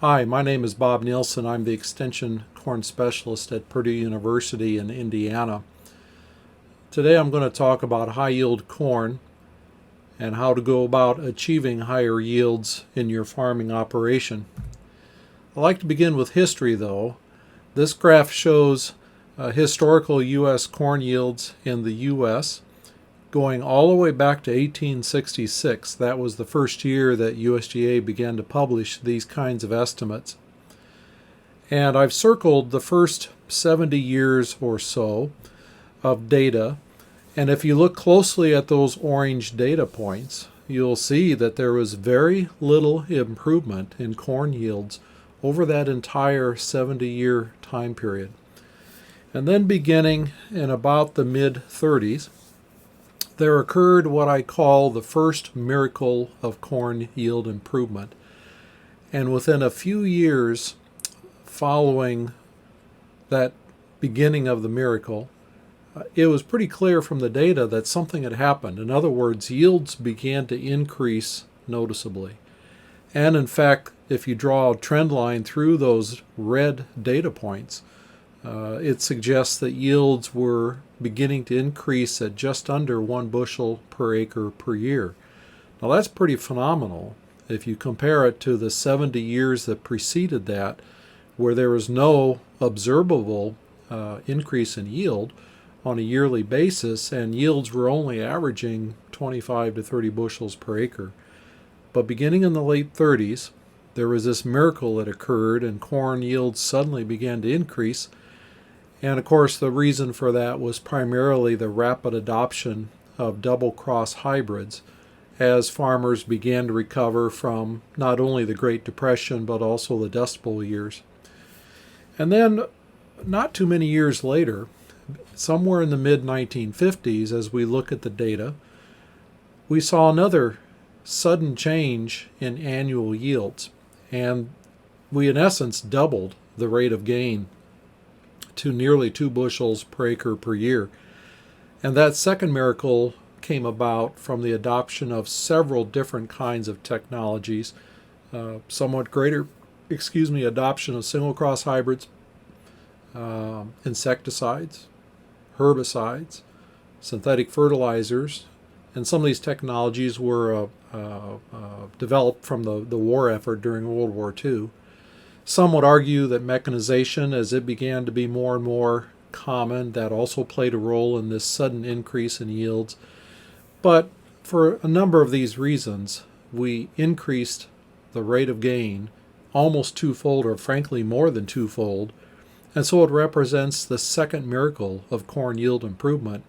Hi, my name is Bob Nielsen. I'm the Extension Corn Specialist at Purdue University in Indiana. Today I'm going to talk about high yield corn and how to go about achieving higher yields in your farming operation. I like to begin with history though. This graph shows historical U.S. corn yields in the U.S. going all the way back to 1866. That was the first year that USDA began to publish these kinds of estimates. And I've circled the first 70 years or so of data. And if you look closely at those orange data points, you'll see that there was very little improvement in corn yields over that entire 70-year time period. And then beginning in about the mid-30s, there occurred what I call the first miracle of corn yield improvement. And within a few years following that beginning of the miracle, it was pretty clear from the data that something had happened. In other words, yields began to increase noticeably. And in fact, if you draw a trend line through those red data points, it suggests that yields were beginning to increase at just under 1 bushel per acre per year. Now that's pretty phenomenal if you compare it to the 70 years that preceded that, where there was no observable increase in yield on a yearly basis, and yields were only averaging 25 to 30 bushels per acre. But beginning in the late 30s, there was this miracle that occurred, and corn yields suddenly began to increase. And of course, the reason for that was primarily the rapid adoption of double-cross hybrids as farmers began to recover from not only the Great Depression but also the Dust Bowl years. And then, not too many years later, somewhere in the mid-1950s, as we look at the data, we saw another sudden change in annual yields. And we, in essence, doubled the rate of gain to nearly 2 bushels per acre per year. And that second miracle came about from the adoption of several different kinds of technologies, somewhat greater adoption of single cross hybrids, insecticides, herbicides, synthetic fertilizers, and some of these technologies were developed from the war effort during World War II. Some would argue that mechanization, as it began to be more and more common, that also played a role in this sudden increase in yields. But for a number of these reasons, we increased the rate of gain almost twofold, or frankly more than twofold, and so it represents the second miracle of corn yield improvement.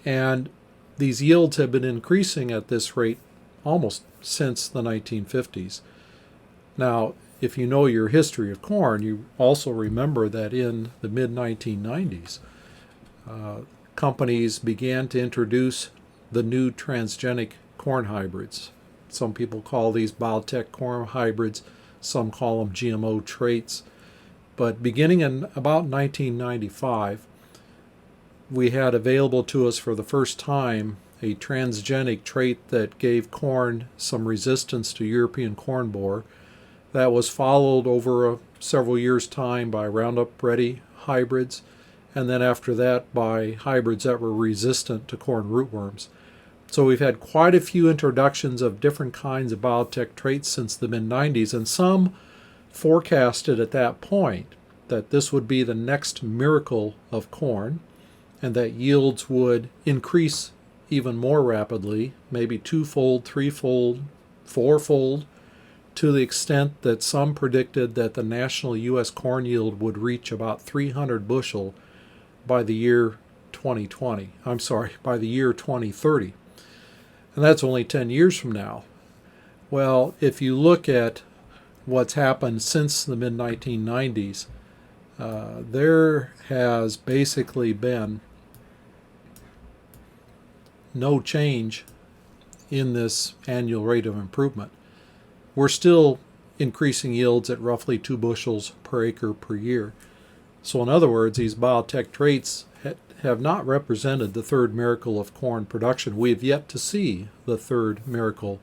And these yields have been increasing at this rate almost since the 1950s. Now, if you know your history of corn, you also remember that in the mid-1990s, companies began to introduce the new transgenic corn hybrids. Some people call these biotech corn hybrids, some call them GMO traits. But beginning in about 1995, we had available to us for the first time a transgenic trait that gave corn some resistance to European corn borer. That was followed over several years' time by Roundup Ready hybrids, and then after that by hybrids that were resistant to corn rootworms. So we've had quite a few introductions of different kinds of biotech traits since the mid-90s, and some forecasted at that point that this would be the next miracle of corn, and that yields would increase even more rapidly, maybe twofold, threefold, fourfold, to the extent that some predicted that the national U.S. corn yield would reach about 300 bushel by the year 2020. By the year 2030. And that's only 10 years from now. Well, if you look at what's happened since the mid-1990s, there has basically been no change in this annual rate of improvement. We're still increasing yields at roughly 2 bushels per acre per year. So in other words, these biotech traits have not represented the third miracle of corn production. We have yet to see the third miracle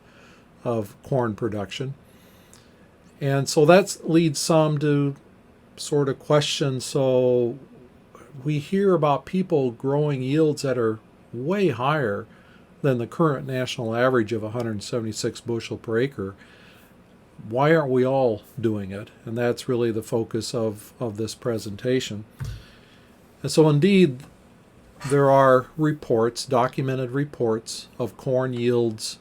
of corn production. And so that leads some to sort of question. So we hear about people growing yields that are way higher than the current national average of 176 bushel per acre. Why aren't we all doing it? And that's really the focus of this presentation. And so indeed, there are reports, documented reports, of corn yields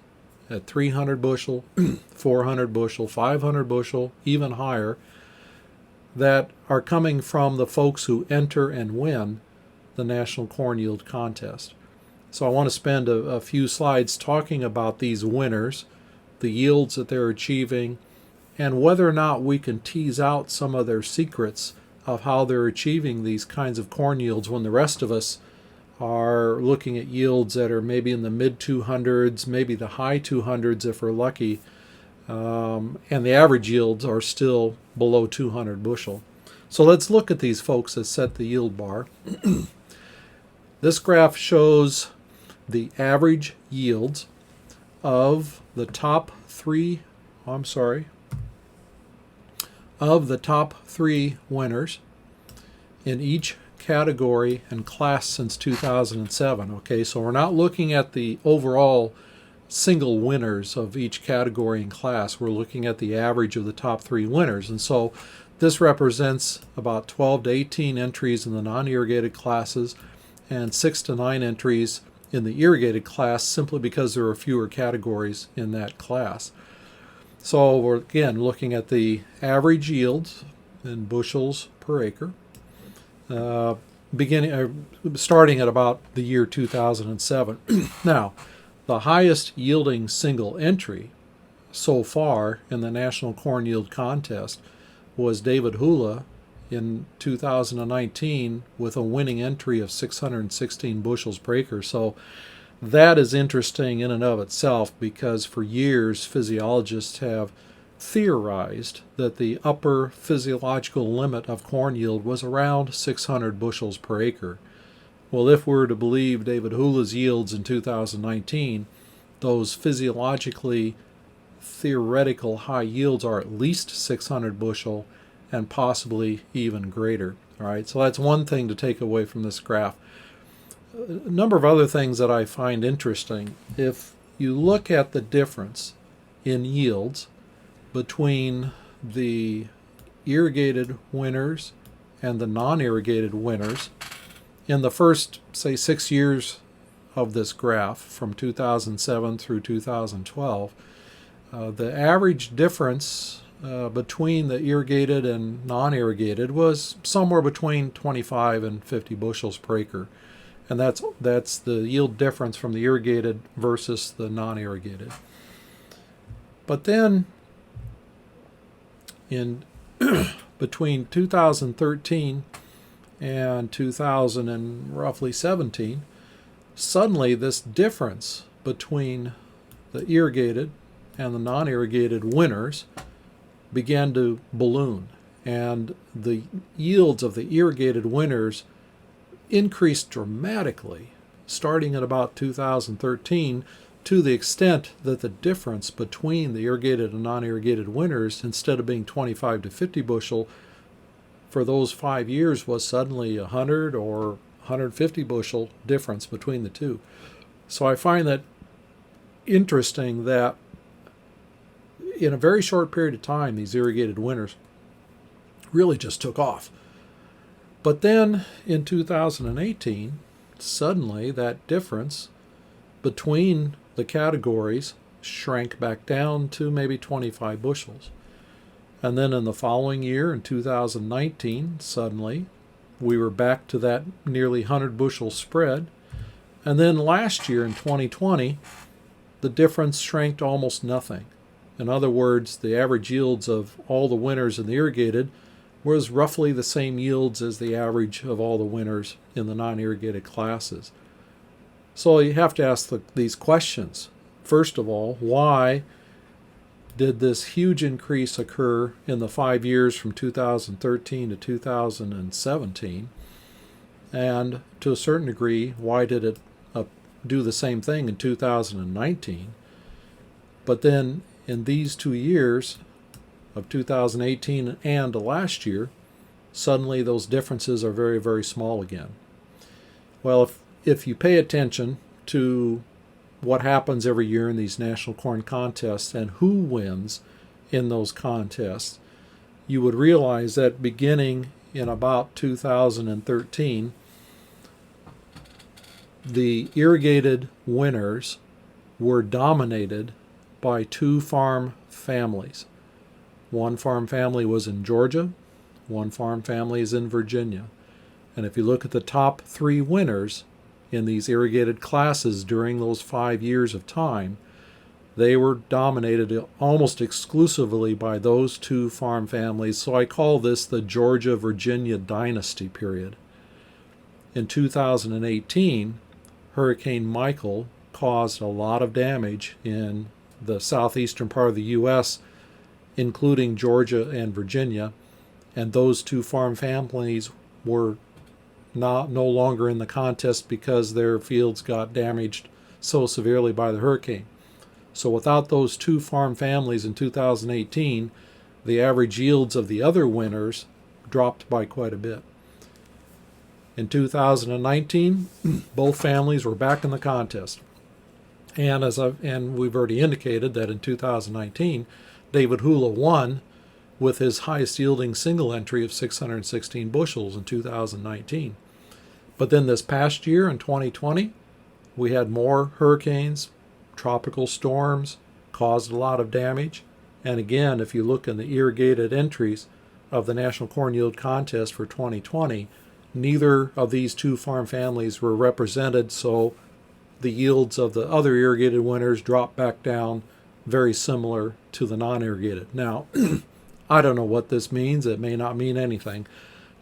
at 300 bushel, 400 bushel, 500 bushel, even higher, that are coming from the folks who enter and win the National Corn Yield Contest. So I want to spend a few slides talking about these winners, the yields that they're achieving, and whether or not we can tease out some of their secrets of how they're achieving these kinds of corn yields when the rest of us are looking at yields that are maybe in the mid 200s, maybe the high 200s if we're lucky, and the average yields are still below 200 bushel. So let's look at these folks that set the yield bar. This graph shows the average yields of the top three winners in each category and class since 2007. Okay, so we're not looking at the overall single winners of each category and class. We're looking at the average of the top three winners. And so this represents about 12 to 18 entries in the non-irrigated classes and 6 to 9 entries in the irrigated class, simply because there are fewer categories in that class. So we're again looking at the average yields in bushels per acre, starting at about the year 2007. Now, the highest yielding single entry so far in the National Corn Yield Contest was David Hula in 2019 with a winning entry of 616 bushels per acre. So that is interesting in and of itself, because for years physiologists have theorized that the upper physiological limit of corn yield was around 600 bushels per acre. Well, if we're to believe David Hula's yields in 2019, those physiologically theoretical high yields are at least 600 bushel and possibly even greater. All right, so that's one thing to take away from this graph. A number of other things that I find interesting. If you look at the difference in yields between the irrigated winners and the non-irrigated winners in the first, say, 6 years of this graph, from 2007 through 2012, the average difference between the irrigated and non-irrigated was somewhere between 25 and 50 bushels per acre. And that's the yield difference from the irrigated versus the non-irrigated. But then in between 2013 and 2017, suddenly this difference between the irrigated and the non-irrigated winners began to balloon, and the yields of the irrigated winners increased dramatically starting at about 2013, to the extent that the difference between the irrigated and non-irrigated winners, instead of being 25 to 50 bushel for those 5 years, was suddenly 100 or 150 bushel difference between the two. So I find that interesting that in a very short period of time, these irrigated winners really just took off. But then in 2018, suddenly that difference between the categories shrank back down to maybe 25 bushels. And then in the following year, in 2019, suddenly we were back to that nearly 100 bushel spread. And then last year in 2020, the difference shrank to almost nothing. In other words, the average yields of all the winners in the irrigated was roughly the same yields as the average of all the winners in the non-irrigated classes. So you have to ask these questions. First of all, why did this huge increase occur in the 5 years from 2013 to 2017? And to a certain degree, why did it do the same thing in 2019? But then in these 2 years, of 2018 and last year, suddenly those differences are very, very small again. Well, if you pay attention to what happens every year in these national corn contests and who wins in those contests, you would realize that beginning in about 2013, the irrigated winners were dominated by two farm families. One farm family was in Georgia, one farm family is in Virginia. And if you look at the top three winners in these irrigated classes during those 5 years of time, they were dominated almost exclusively by those two farm families. So I call this the Georgia-Virginia dynasty period. In 2018, Hurricane Michael caused a lot of damage in the southeastern part of the U.S., including Georgia and Virginia, and those two farm families were no longer in the contest because their fields got damaged so severely by the hurricane. So without those two farm families in 2018, the average yields of the other winners dropped by quite a bit. In 2019, both families were back in the contest. And we've already indicated that in 2019, David Hula won with his highest yielding single entry of 616 bushels in 2019. But then this past year in 2020, we had more hurricanes, tropical storms, caused a lot of damage. And again, if you look in the irrigated entries of the National Corn Yield Contest for 2020, neither of these two farm families were represented, so the yields of the other irrigated winners dropped back down very similar to the non-irrigated. Now, I don't know what this means. It may not mean anything.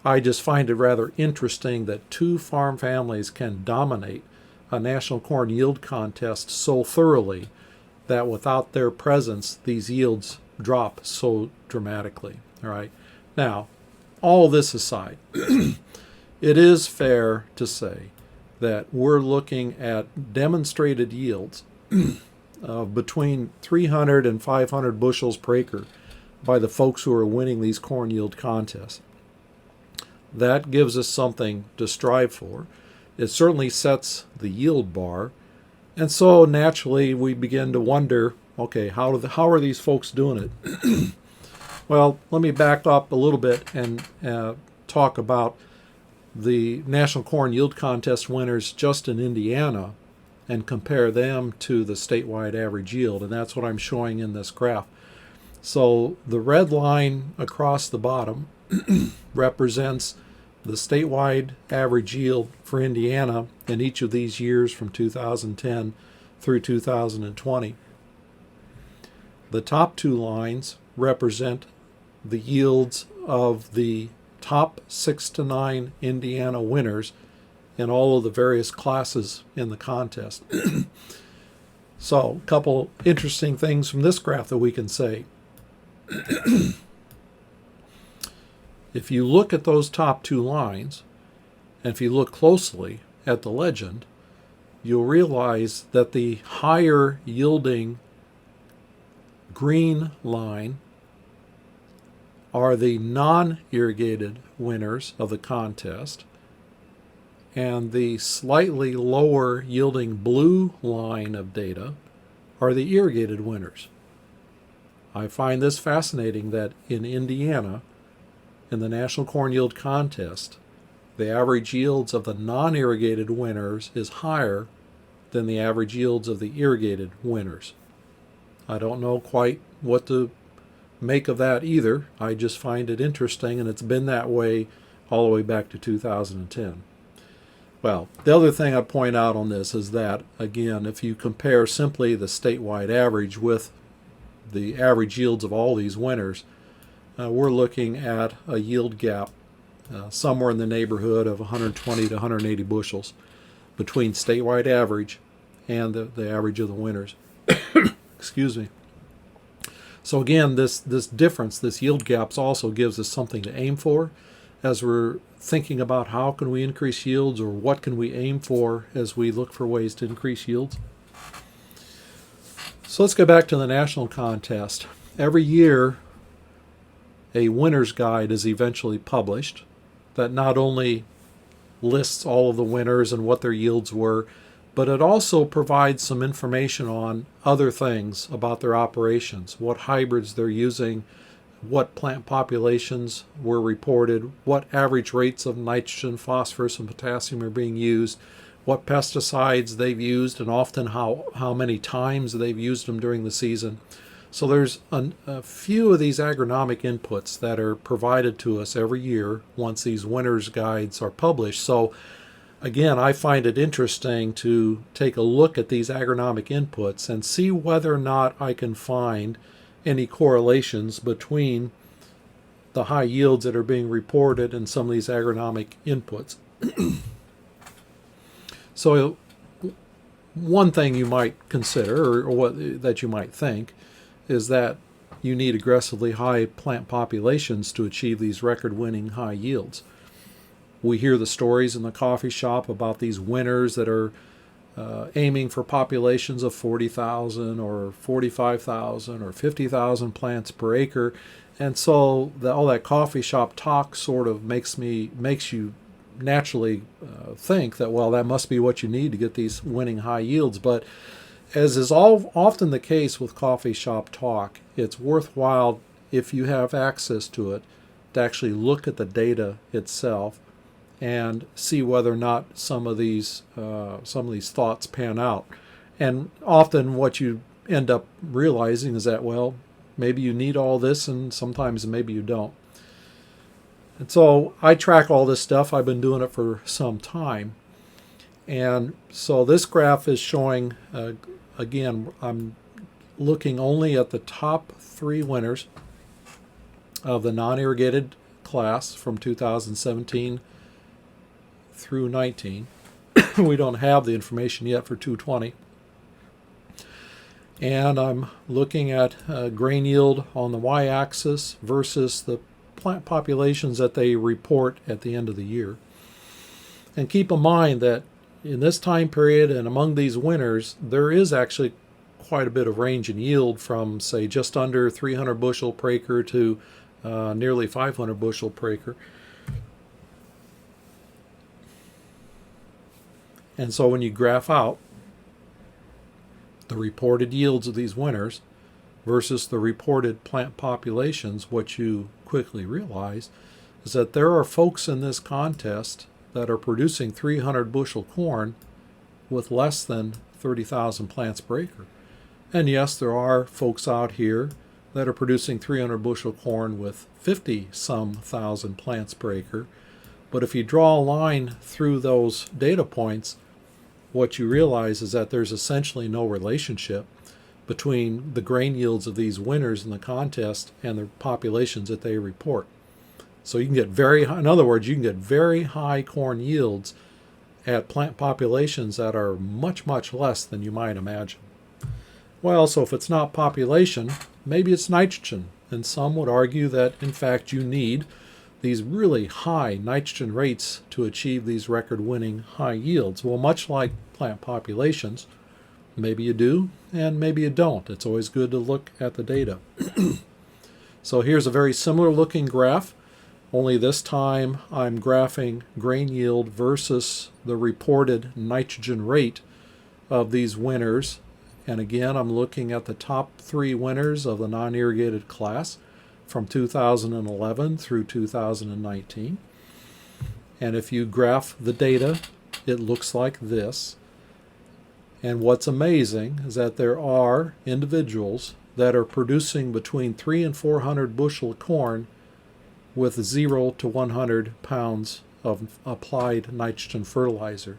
I just find it rather interesting that two farm families can dominate a National Corn Yield Contest so thoroughly that without their presence, these yields drop so dramatically. All right. Now, all this aside, it is fair to say that we're looking at demonstrated yields of between 300 and 500 bushels per acre by the folks who are winning these corn yield contests. That gives us something to strive for. It certainly sets the yield bar. And so naturally we begin to wonder, okay, how are these folks doing it? Well, let me back up a little bit and talk about the National Corn Yield Contest winners just in Indiana and compare them to the statewide average yield. And that's what I'm showing in this graph. So the red line across the bottom represents the statewide average yield for Indiana in each of these years from 2010 through 2020. The top two lines represent the yields of the top 6 to 9 Indiana winners in all of the various classes in the contest. So, a couple interesting things from this graph that we can say. If you look at those top two lines, and if you look closely at the legend, you'll realize that the higher yielding green line are the non-irrigated winners of the contest, and the slightly lower yielding blue line of data are the irrigated winners. I find this fascinating that in Indiana, in the National Corn Yield Contest, the average yields of the non-irrigated winners is higher than the average yields of the irrigated winners. I don't know quite what to make of that either. I just find it interesting, and it's been that way all the way back to 2010. Well, the other thing I point out on this is that, again, if you compare simply the statewide average with the average yields of all these winners, we're looking at a yield gap somewhere in the neighborhood of 120 to 180 bushels between statewide average and the average of the winners. Excuse me. So again, this difference, this yield gaps also gives us something to aim for as we're thinking about how can we increase yields, or what can we aim for as we look for ways to increase yields. So let's go back to the national contest. Every year a winner's guide is eventually published that not only lists all of the winners and what their yields were, but it also provides some information on other things about their operations, what hybrids they're using, what plant populations were reported, what average rates of nitrogen, phosphorus, and potassium are being used, what pesticides they've used, and often how many times they've used them during the season. So there's a few of these agronomic inputs that are provided to us every year once these winner's guides are published. So again, I find it interesting to take a look at these agronomic inputs and see whether or not I can find any correlations between the high yields that are being reported and some of these agronomic inputs. So one thing you might consider, or what that you might think, is that you need aggressively high plant populations to achieve these record-winning high yields. We hear the stories in the coffee shop about these winners that are aiming for populations of 40,000 or 45,000 or 50,000 plants per acre. And so all that coffee shop talk sort of makes you naturally think that, well, that must be what you need to get these winning high yields. But as is often the case with coffee shop talk, it's worthwhile, if you have access to it, to actually look at the data itself and see whether or not some of these thoughts pan out. And often what you end up realizing is that, well, maybe you need all this, and sometimes maybe you don't. And so I track all this stuff. I've been doing it for some time. And so this graph is showing, again, I'm looking only at the top 3 winners of the non-irrigated class from 2017 through 19. We don't have the information yet for 220. And I'm looking at grain yield on the y-axis versus the plant populations that they report at the end of the year. And keep in mind that in this time period and among these winners, there is actually quite a bit of range in yield from, say, just under 300 bushel per acre to nearly 500 bushel per acre. And so when you graph out the reported yields of these winners versus the reported plant populations, what you quickly realize is that there are folks in this contest that are producing 300 bushel corn with less than 30,000 plants per acre. And yes, there are folks out here that are producing 300 bushel corn with 50-some thousand plants per acre. But if you draw a line through those data points, what you realize is that there's essentially no relationship between the grain yields of these winners in the contest and the populations that they report. So you can get in other words, you can get very high corn yields at plant populations that are much, much less than you might imagine. Well, so if it's not population, maybe it's nitrogen. And some would argue that, in fact, you need these really high nitrogen rates to achieve these record-winning high yields. Well, much like plant populations, maybe you do and maybe you don't. It's always good to look at the data. So here's a very similar looking graph, only this time I'm graphing grain yield versus the reported nitrogen rate of these winners. And again, I'm looking at the top 3 winners of the non-irrigated class from 2011 through 2019. And if you graph the data, it looks like this. And what's amazing is that there are individuals that are producing between 300 and 400 bushel of corn with 0 to 100 pounds of applied nitrogen fertilizer.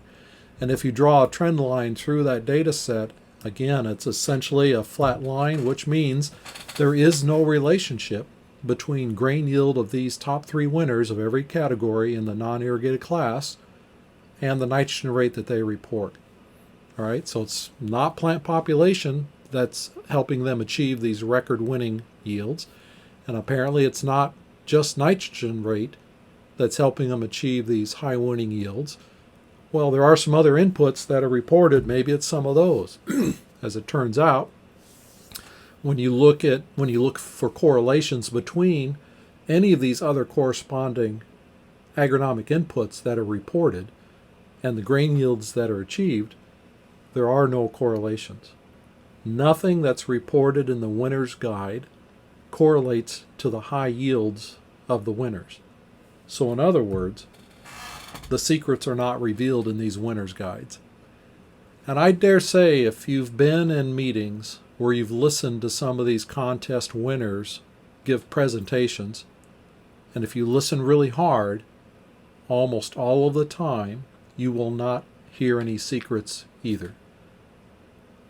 And if you draw a trend line through that data set, again, it's essentially a flat line, which means there is no relationship between grain yield of these top 3 winners of every category in the non-irrigated class and the nitrogen rate that they report. All right, so it's not plant population that's helping them achieve these record-winning yields, and apparently it's not just nitrogen rate that's helping them achieve these high-winning yields. Well, there are some other inputs that are reported. Maybe it's some of those. As it turns out, when you look for correlations between any of these other corresponding agronomic inputs that are reported and the grain yields that are achieved, there are no correlations. Nothing that's reported in the winner's guide correlates to the high yields of the winners. So in other words, the secrets are not revealed in these winner's guides. And I dare say if you've been in meetings where you've listened to some of these contest winners give presentations, and if you listen really hard, almost all of the time, you will not hear any secrets either.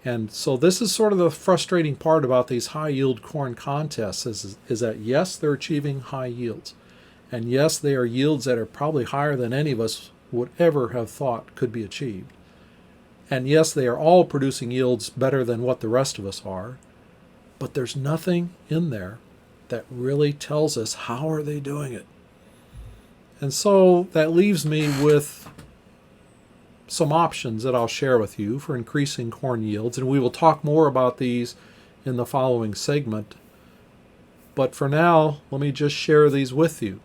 And so this is sort of the frustrating part about these high-yield corn contests is that, yes, they're achieving high yields. And yes, they are yields that are probably higher than any of us would ever have thought could be achieved. And yes, they are all producing yields better than what the rest of us are. But there's nothing in there that really tells us how are they doing it. And so that leaves me with some options that I'll share with you for increasing corn yields, and we will talk more about these in the following segment. But for now, let me just share these with you.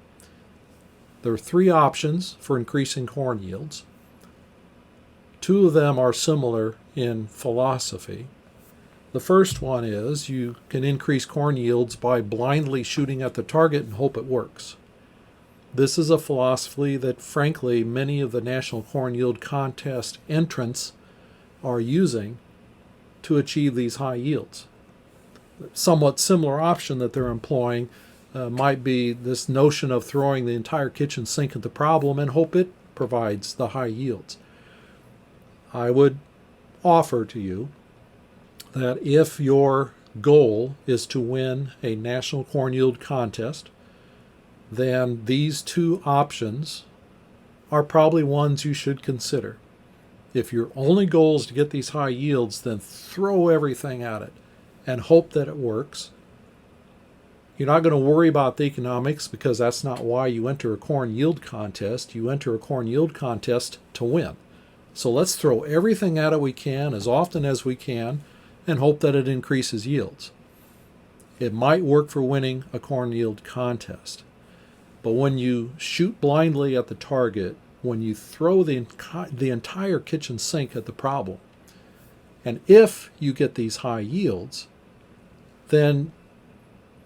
There are 3 options for increasing corn yields. 2 of them are similar in philosophy. The first one is you can increase corn yields by blindly shooting at the target and hope it works. This is a philosophy that, frankly, many of the National Corn Yield Contest entrants are using to achieve these high yields. Somewhat similar option that they're employing might be this notion of throwing the entire kitchen sink at the problem and hope it provides the high yields. I would offer to you that if your goal is to win a National Corn Yield Contest, then these 2 options are probably ones you should consider. If your only goal is to get these high yields, then throw everything at it and hope that it works. You're not going to worry about the economics because that's not why you enter a corn yield contest. You enter a corn yield contest to win. So let's throw everything at it we can as often as we can and hope that it increases yields. It might work for winning a corn yield contest. But when you shoot blindly at the target, when you throw the entire kitchen sink at the problem, and if you get these high yields, then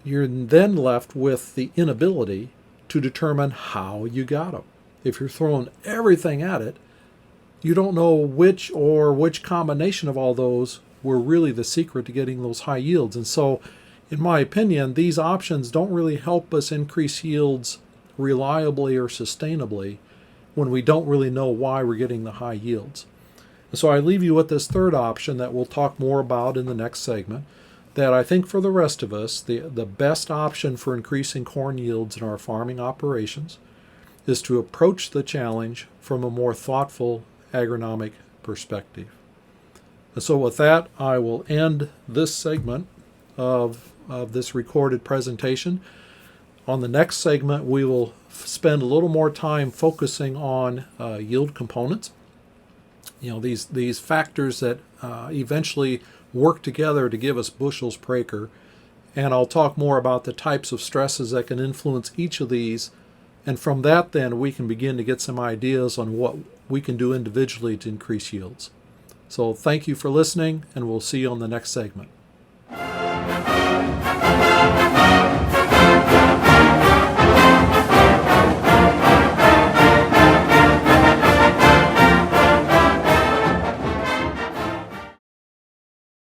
you're then left with the inability to determine how you got them. If you're throwing everything at it, you don't know which combination of all those were really the secret to getting those high yields. And so, in my opinion, these options don't really help us increase yields reliably or sustainably when we don't really know why we're getting the high yields. And so I leave you with this third option that we'll talk more about in the next segment, that I think for the rest of us, the best option for increasing corn yields in our farming operations is to approach the challenge from a more thoughtful agronomic perspective. And so with that, I will end this segment of this recorded presentation. On the next segment, we will spend a little more time focusing on yield components. You know, these factors that eventually work together to give us bushels per acre. And I'll talk more about the types of stresses that can influence each of these. And from that, then, we can begin to get some ideas on what we can do individually to increase yields. So thank you for listening, and we'll see you on the next segment.